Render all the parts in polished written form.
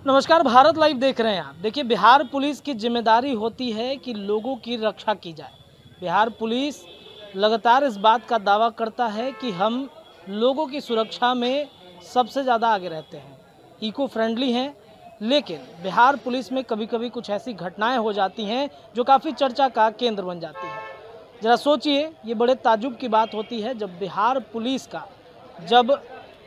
नमस्कार, भारत लाइव देख रहे हैं आप। देखिए, बिहार पुलिस की जिम्मेदारी होती है कि लोगों की रक्षा की जाए। बिहार पुलिस लगातार इस बात का दावा करता है कि हम लोगों की सुरक्षा में सबसे ज़्यादा आगे रहते हैं, इको फ्रेंडली हैं। लेकिन बिहार पुलिस में कभी कभी कुछ ऐसी घटनाएं हो जाती हैं जो काफ़ी चर्चा का केंद्र बन जाती है। ज़रा सोचिए, ये बड़े ताज्जुब की बात होती है जब बिहार पुलिस का जब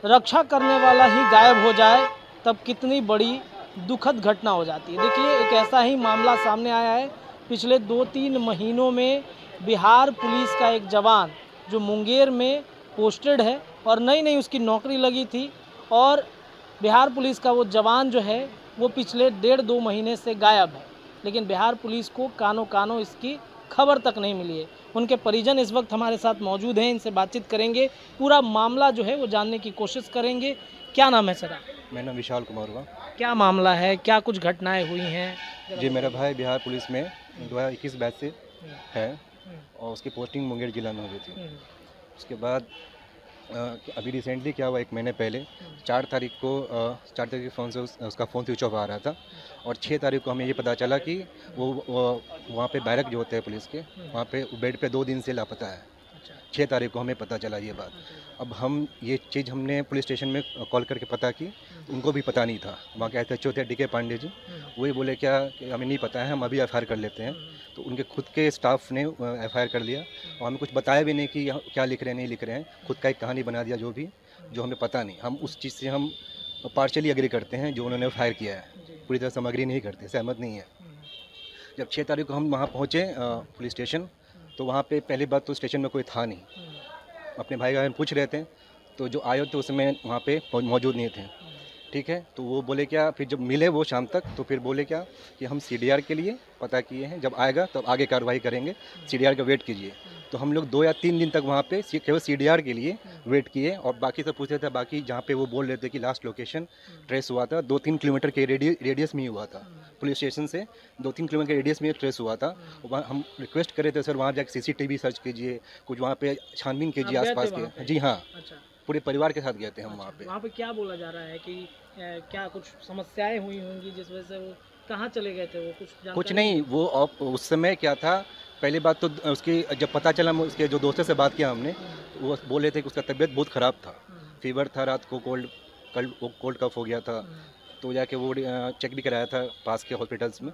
रक्षा करने वाला ही गायब हो जाए तब कितनी बड़ी दुखद घटना हो जाती है। देखिए, एक ऐसा ही मामला सामने आया है। पिछले 2-3 महीनों में बिहार पुलिस का एक जवान जो मुंगेर में पोस्टेड है और नई नई उसकी नौकरी लगी थी, और बिहार पुलिस का वो जवान जो है वो पिछले 1.5-2 महीने से गायब है। लेकिन बिहार पुलिस को कानों कानों इसकी खबर तक नहीं मिली है। उनके परिजन इस वक्त हमारे साथ मौजूद हैं, इनसे बातचीत करेंगे, पूरा मामला जो है वो जानने की कोशिश करेंगे। क्या नाम है सर? मेरा नाम विशाल कुमार हुआ। क्या मामला है, क्या कुछ घटनाएं हुई हैं? जी, मेरा भाई बिहार पुलिस में 2021 बैच से है और उसकी पोस्टिंग मुंगेर जिला में हो गई थी। उसके बाद अभी रिसेंटली क्या हुआ, 1 महीने पहले 4 तारीख के फ़ोन से उसका फ़ोन स्विच ऑफ आ रहा था और 6 तारीख को हमें ये पता चला कि वो वहाँ पे बैरक जो होते हैं पुलिस के, वहाँ पे बेड पे 2 दिन से लापता है। 6 तारीख को हमें पता चला ये बात। अब हम ये चीज़ हमने पुलिस स्टेशन में कॉल करके पता की, उनको भी पता नहीं था। वहाँ के SHO थे DK पांडे जी, वही बोले क्या कि हमें नहीं पता है, हम अभी FIR कर लेते हैं। तो उनके खुद के स्टाफ ने FIR कर लिया और हमें कुछ बताया भी नहीं कि क्या लिख रहे हैं नहीं लिख रहे हैं। खुद का एक कहानी बना दिया जो हमें पता नहीं। हम उस चीज़ से हम पार्शली एग्री करते हैं जो उन्होंने FIR किया है, पूरी तरह से हम एग्री नहीं करते, सहमत नहीं है। जब 6 तारीख को हम वहाँ पहुँचे पुलिस स्टेशन, तो वहाँ पे पहली बात तो स्टेशन में कोई था नहीं। अपने भाई का पूछ रहे थे तो जो आए थे उस समय वहाँ पे मौजूद नहीं थे। ठीक है, तो वो बोले क्या, फिर जब मिले वो शाम तक तो फिर बोले क्या कि हम CDR के लिए पता किए हैं, जब आएगा तब आगे कार्रवाई करेंगे, CDR का वेट कीजिए। तो हम लोग 2 या 3 दिन तक वहाँ पे केवल CDR के लिए वेट किए और बाकी सब पूछे थे। बाकी जहाँ पे वो बोल रहे थे कि लास्ट लोकेशन ट्रेस हुआ था 2-3 किलोमीटर के रेडियस में ही हुआ था। पुलिस स्टेशन से 2-3 किलोमीटर के रेडियस में ट्रेस हुआ था। वहाँ हम रिक्वेस्ट करे थे, सर वहाँ जाकर CCTV सर्च कीजिए, कुछ वहाँ पे छानबीन कीजिए आसपास के। जी हाँ, पूरे परिवार के साथ गए थे हम वहाँ पे। वहाँ पे क्या बोला जा रहा है कि क्या कुछ समस्याएं हुई होंगी जिस वजह से वो कहाँ चले गए थे? वो कुछ नहीं, वो उस समय क्या था, पहली बात तो उसकी जब पता चला, उसके जो दोस्तों से बात किया हमने, वो बोले थे कि उसका तबीयत बहुत ख़राब था, फीवर था, रात को कोल्ड कफ हो गया था। तो जाके वो चेक भी कराया था पास के हॉस्पिटल्स में,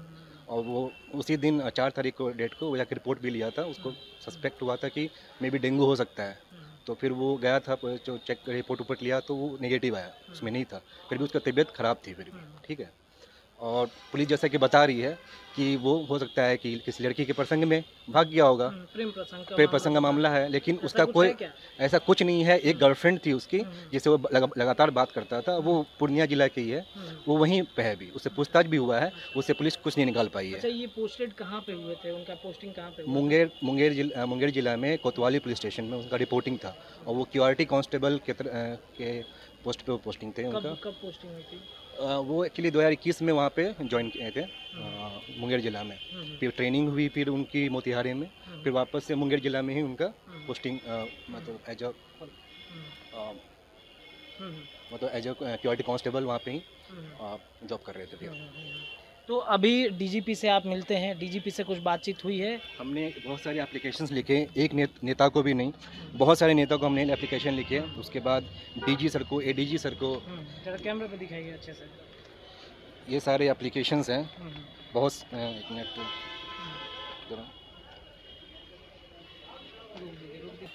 और वो उसी दिन 4 तारीख को डेट को वो जाके रिपोर्ट भी लिया था। उसको सस्पेक्ट हुआ था कि मे बी डेंगू हो सकता है। तो फिर वो गया था, जो चेक रिपोर्ट लिया तो वो नेगेटिव आया, उसमें नहीं था। फिर भी उसका तबीयत ख़राब थी फिर भी। ठीक है, और पुलिस जैसा कि बता रही है कि वो हो सकता है कि किसी लड़की के प्रसंग में भाग गया होगा, प्रेम प्रसंग का मामला है। लेकिन उसका कोई ऐसा कुछ नहीं है। एक गर्लफ्रेंड थी उसकी जिससे वो लगातार बात करता था, वो पूर्णिया जिला की है, वो वहीं पे है भी, उससे पूछताछ भी हुआ है, उससे पुलिस कुछ नहीं निकाल पाई है। अच्छा, ये पोस्टेड कहाँ पे हुए थे? उनका पोस्टिंग कहाँ पे? मुंगेर जिला में कोतवाली पुलिस स्टेशन में उनका रिपोर्टिंग था, और वो QRT कांस्टेबल के पोस्ट पे पोस्टिंग थे उनका। कब पोस्टिंग हुई थी? वो एक्चुअली 2021 में वहाँ पे ज्वाइन किए थे मुंगेर जिला में। फिर ट्रेनिंग हुई फिर उनकी मोतिहारी में, फिर वापस से मुंगेर जिला में ही उनका पोस्टिंग मतलब एज अ QRT कांस्टेबल वहाँ पे ही जॉब कर रहे थे फिर। तो अभी DGP से आप मिलते हैं, DGP से कुछ बातचीत हुई है? हमने बहुत सारे एप्लीकेशंस लिखे, एक नेता को भी नहीं, बहुत सारे नेता को हमने एप्लीकेशन लिखे। उसके बाद DG सर को, ADG सर को, जरा कैमरे पे दिखाइए अच्छे से। ये सारे एप्लीकेशंस हैं बहुत। एक मिनट,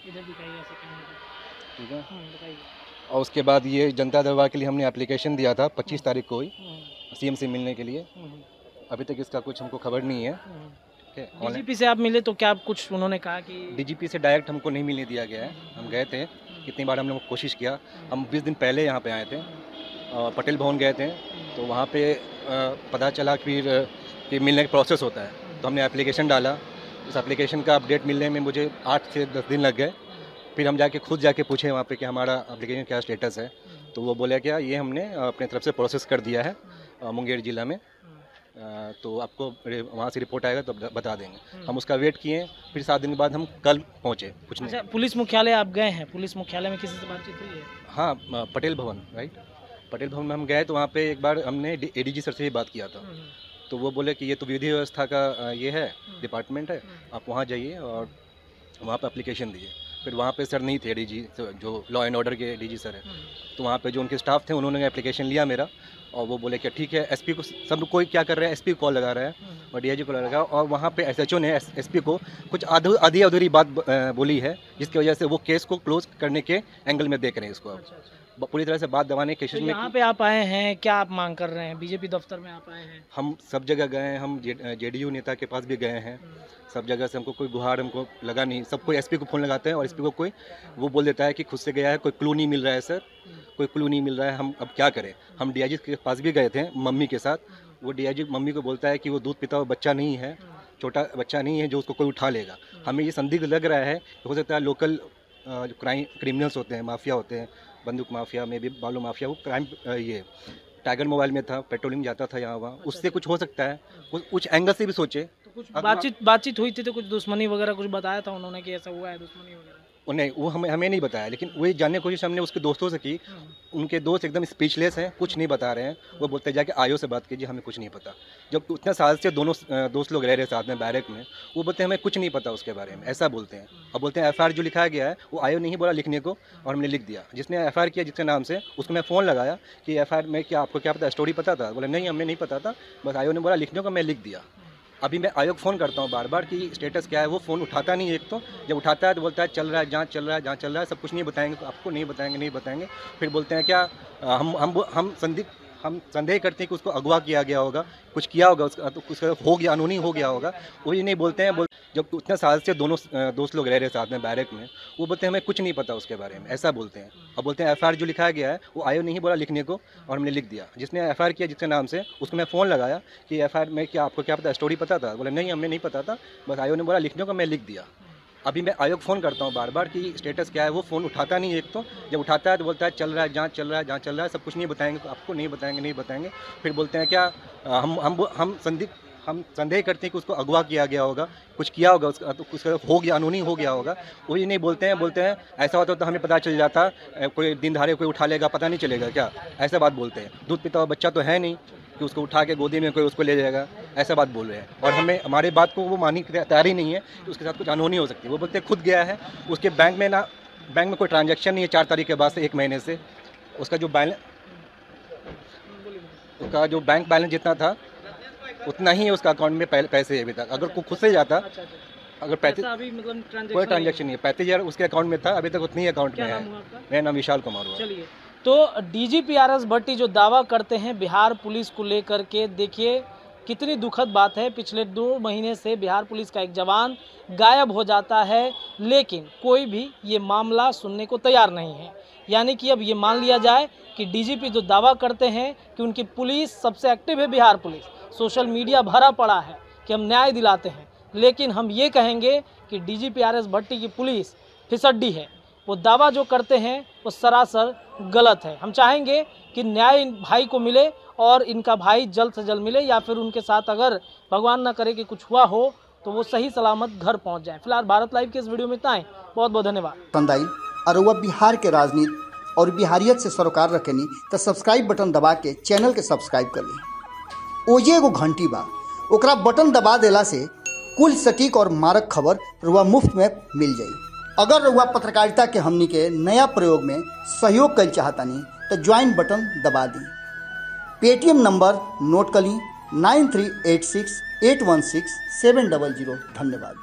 इधर दिखाइए ऐसे कैमरे पे। ठीक है। बताइए। और उसके बाद ये जनता दरबार के लिए हमने एप्लीकेशन दिया था 25 तारीख को ही CM से मिलने के लिए। अभी तक इसका कुछ हमको खबर नहीं है। DGP से आप मिले तो क्या कुछ उन्होंने कहा कि? DGP से डायरेक्ट हमको नहीं मिलने दिया गया है। हम गए थे, कितनी बार हम लोग कोशिश किया। हम 20 दिन पहले यहाँ पे आए थे, पटेल भवन गए थे, तो वहाँ पे पता चला फिर कि मिलने का प्रोसेस होता है। तो हमने एप्लीकेशन डाला, उस एप्लीकेशन का अपडेट मिलने में मुझे 8 से 10 दिन लग गए। फिर हम खुद जाके पूछे वहाँ पे कि हमारा एप्लीकेशन क्या स्टेटस है, तो वो बोला क्या ये हमने अपने तरफ से प्रोसेस कर दिया है मुंगेर जिला में, तो आपको वहाँ से रिपोर्ट आएगा तो बता देंगे। हम उसका वेट किए, फिर 7 दिन के बाद हम कल पहुँचे। कुछ नहीं। पुलिस मुख्यालय आप गए हैं? पुलिस मुख्यालय में किसी से बातचीत हुई है? हाँ, पटेल भवन, राइट। पटेल भवन में हम गए तो वहाँ पे एक बार हमने एडीजी सर से भी बात किया था, तो वो बोले कि ये तो विधि व्यवस्था का ये है डिपार्टमेंट है, आप वहाँ जाइए और वहाँ पे एप्लीकेशन दीजिए। फिर वहाँ पे सर नहीं थे डीजी, जो लॉ एंड ऑर्डर के डीजी सर हैं, तो वहाँ पे जो उनके स्टाफ थे उन्होंने एप्लीकेशन लिया मेरा, और वो बोले कि ठीक है। एसपी को सब कोई क्या कर रहा है, एसपी को कॉल लगा रहा है और डीआईजी को लगा, और वहाँ पे एसएचओ ने एसपी को कुछ आधी अधूरी बात बोली है, जिसकी वजह से वो केस को क्लोज करने के एंगल में देख रहे हैं इसको। अब पूरी तरह से बात दबाने की कोशिश में। यहाँ पे आप आए हैं, क्या आप मांग कर रहे हैं? बीजेपी दफ्तर में आप आए हैं? हम सब जगह गए हैं, हम जेडीयू नेता के पास भी गए हैं, सब जगह से हमको कोई गुहार हमको लगा नहीं। सब कोई एसपी को फ़ोन लगाते हैं और एसपी को कोई वो बोल देता है कि खुद से गया है, कोई क्लू नहीं मिल रहा है सर, कोई क्लू नहीं मिल रहा है, हम अब क्या करें। हम डीआईजी के पास भी गए थे मम्मी के साथ, वो डीआईजी मम्मी को बोलता है कि वो दूध पीता हुआ बच्चा नहीं है, छोटा बच्चा नहीं है जो उसको कोई उठा लेगा। हमें ये संदिग्ध लग रहा है कि हो सकता है लोकल जो क्रिमिनल्स होते हैं, माफिया होते हैं, बंदूक माफिया में भी, बालू माफिया, वो क्राइम ये टाइगर मोबाइल में था, पेट्रोलिंग जाता था यहाँ वहाँ, उससे कुछ हो सकता है, कुछ एंगल से भी सोचे। तो कुछ बातचीत हुई थी, तो कुछ दुश्मनी वगैरह कुछ बताया था उन्होंने कि ऐसा हुआ है दुश्मनी वगैरह? नहीं, वो हमें नहीं बताया, लेकिन वही जानने की कोशिश हमने उसके दोस्तों से की। उनके दोस्त एकदम स्पीचलेस हैं, कुछ नहीं बता रहे हैं। वो बोलते हैं जाके आयो से बात कीजिए, हमें कुछ नहीं पता। जब उतने साल से दोनों दोस्त लोग रह रहे साथ में बैरक में, वो बोलते हैं हमें कुछ नहीं पता उसके बारे में, ऐसा बोलते हैं। और बोलते हैं एफआईआर जो लिखाया गया है वो आयो नहीं बोला लिखने को, और हमने लिख दिया। जिसने एफआईआर किया जिसके नाम से, उसको मैं फ़ोन लगाया कि एफआईआर में क्या आपको क्या पता, स्टोरी पता था? बोला नहीं, हमें नहीं पता था, बस आयो ने बोला लिखने को, मैं लिख दिया। अभी मैं आयोग फ़ोन करता हूँ बार बार कि स्टेटस क्या है, वो फ़ोन उठाता नहीं है। एक तो जब उठाता है तो बोलता है चल रहा है, जांच चल रहा है, जांच चल रहा है, सब कुछ नहीं बताएंगे आपको, नहीं बताएंगे। फिर बोलते हैं क्या हम संदेह करते हैं कि उसको अगवा किया गया होगा, कुछ किया होगा उसका हो गया, अनहोनी हो गया होगा। वो ये नहीं बोलते हैं। जब उतने साल से दोनों दोस्त लोग रह रहे साथ में बैरक में, वो बोलते हैं हमें कुछ नहीं पता उसके बारे में, ऐसा बोलते हैं। और बोलते हैं एफआईआर जो लिखाया गया है वो आयो नहीं बोला लिखने को, और हमने लिख दिया। जिसने एफआईआर किया जिसके नाम से, उसको मैं फ़ोन लगाया कि एफआईआर में क्या आपको क्या पता, स्टोरी पता था? बोला नहीं, हमें नहीं पता था, बस आयो ने बोला लिखने को, मैं लिख दिया। अभी मैं आयोग फ़ोन करता हूँ बार बार कि स्टेटस क्या है, वो फ़ोन उठाता नहीं है। एक तो जब उठाता है तो बोलता है चल रहा है, जांच चल रहा है, जांच चल रहा है, सब कुछ नहीं बताएंगे आपको, नहीं बताएंगे। फिर बोलते हैं क्या हम संदेह करते हैं कि उसको अगवा किया गया होगा, कुछ किया होगा उसका हो गया, अनहोनी हो गया होगा। वो ये नहीं बोलते हैं ऐसा होता तो हमें पता चल जाता, कोई दिन दहाड़े कोई उठा लेगा, पता नहीं चलेगा क्या, ऐसा बात बोलते हैं। दूध पीता हुआ बच्चा तो है नहीं कि उसको उठा के गोदी में कोई उसको ले जाएगा, ऐसा बात बोल रहे हैं। और हमारे बात को वो मानी तैयार ही नहीं है कि उसके साथ कुछ अनहोनी हो सकती है। वो बोलते हैं खुद गया है, उसके बैंक में कोई ट्रांजैक्शन नहीं है 4 तारीख के बाद से 1 महीने से। उसका जो बैंक बैलेंस जितना था उतना ही है उसका अकाउंट में पैसे अभी तक। अगर खुद से जाता, अगर 35 अभी मतलब कोई ट्रांजैक्शन नहीं है, 35,000 उसके अकाउंट में था, अभी तक उतनी ही अकाउंट में है। मेरा नाम विशाल कुमार हुआ। चलिए, तो डीजीपी आर.एस. भट्टी जो दावा करते हैं बिहार पुलिस को लेकर के, देखिए कितनी दुखद बात है। पिछले 2 महीने से बिहार पुलिस का एक जवान गायब हो जाता है, लेकिन कोई भी ये मामला सुनने को तैयार नहीं है। यानी कि अब ये मान लिया जाए कि डीजीपी जो दावा करते हैं कि उनकी पुलिस सबसे एक्टिव है, बिहार पुलिस, सोशल मीडिया भरा पड़ा है कि हम न्याय दिलाते हैं, लेकिन हम ये कहेंगे कि डीजीपी आर.एस. भट्टी की पुलिस फिसड्डी है। वो दावा जो करते हैं वो सरासर गलत है। हम चाहेंगे कि न्याय इन भाई को मिले और इनका भाई जल्द से जल्द मिले, या फिर उनके साथ अगर भगवान ना करे कि कुछ हुआ हो तो वो सही सलामत घर पहुंच जाए। फिलहाल भारत लाइव के इस वीडियो में इतना ही। बहुत बहुत धन्यवाद। और वह बिहार के राजनीति और बिहारियत से सरोकार रखेनी तो सब्सक्राइब बटन दबा के चैनल के सब्सक्राइब कर ली। ओजे एगो घंटी बा, ओकरा बटन दबा देला से कुल सटीक और मारक खबर रुआ मुफ्त में मिल जाई। अगर रुआ पत्रकारिता के हमनी के नया प्रयोग में सहयोग कर चाहतानी तो ज्वाइन बटन दबा दी। पेटीएम नंबर नोट कर ली 9386816700। धन्यवाद।